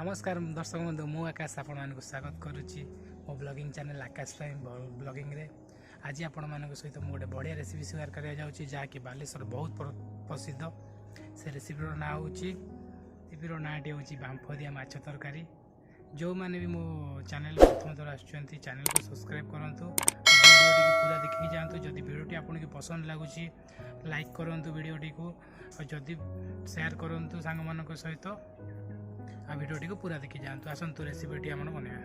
नमस्कार दर्शक बंधु मु आकाश आपण मानक स्वागत करुच्ची मो ब्लॉगिंग चैनल आकाश ब्लॉगिंग रे आज आपण मानक सहित मु गोटे बढ़िया रेसिपी शेयर करा जाउची जहाँकि बालेश्वर बहुत प्रसिद्ध से रेसिपीर ना हूँ रेसिपीर नाटी हूँ बांफ दिया माछ तरकारी जो मैंने भी मो चैनल प्रथम थर आसुँच चैनल को सब्सक्राइब करूँ वीडियो पूरा देखिए जातु जदि वीडियो आपन को पसंद लगुच लाइक करूँ वीडियो को और जदि शेयर करूँ सांग मान सहित आ वीडियो को पूरा देखी जातु आसतु रेसिपी आम बनवा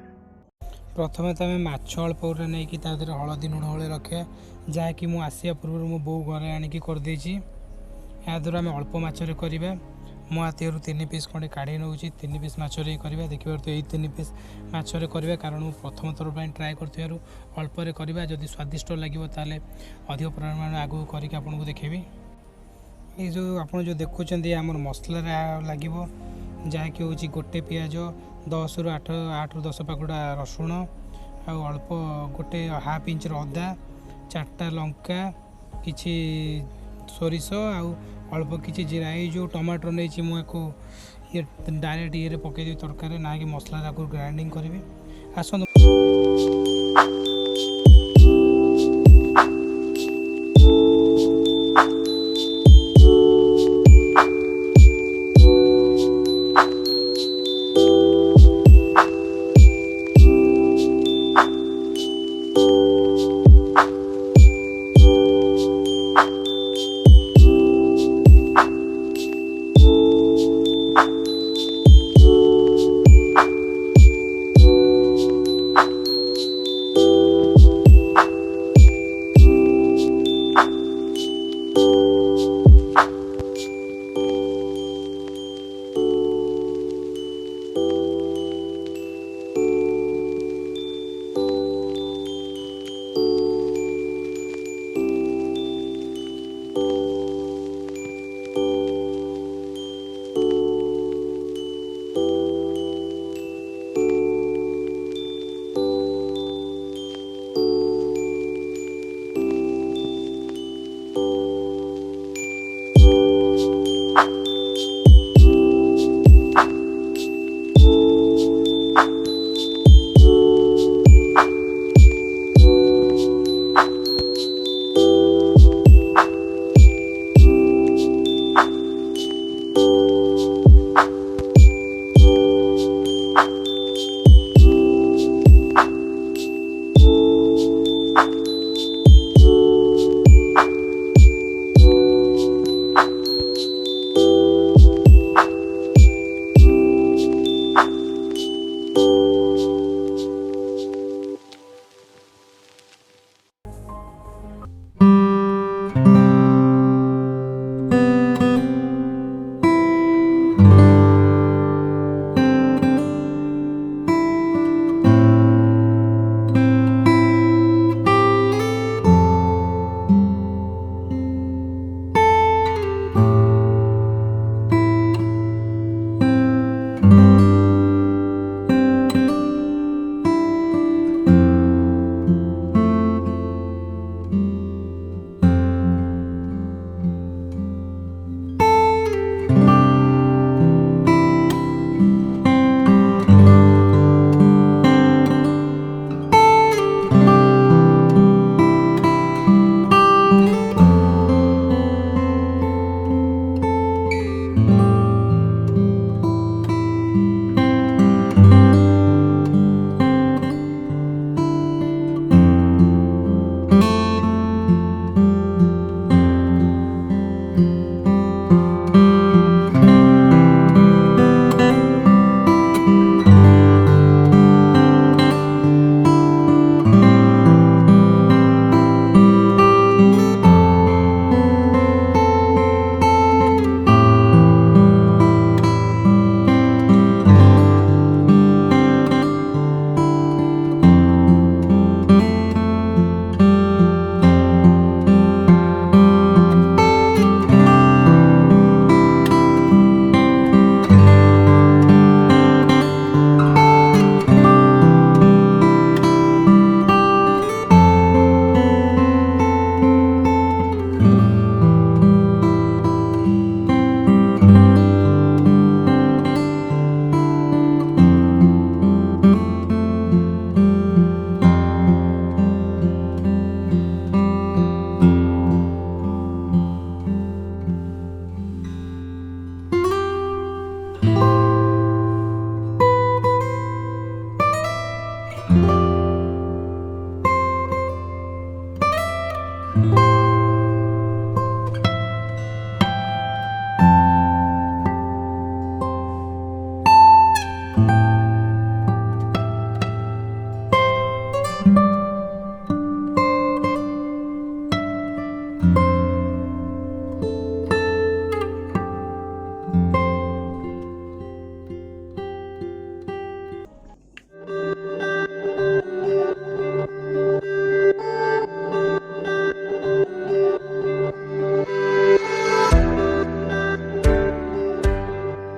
प्रथम तो आम माछ अल्प नहीं हलदी लुण हले रखे जहाँकि मुझे आसिया पूर्व मो बो घरे आणिकी करदे या द्वारा आम अल्प मछरे करवा मो हाथर 3 पीस खंडे काढ़ी नौ 3 पीस मछरे करवा देखिए तो यही 3 पीस मछरे करवा कारण मुझे प्रथम थर पर ट्राए कर अल्परे करवा जदि स्वादिष्ट लगे ताले अधिक परिमाण आगू करके आपको देखेबी ये जो आप जो देखुं आम मसला लगे जहाँकि हूँ गोटे पियाज 10 ରୁ 8 ରୁ 10 ପାଖୁଡ଼ା रसुण अल्प गोटे हाफ इंच अदा 4टा लंका किछि सोरिष अल्प किछि जीरा ये जो टमाटर नहीं मुझे ये डायरेक्ट ये पकईदेवी तरकारी ना कि मसला ग्राइंडिंग करी आसतु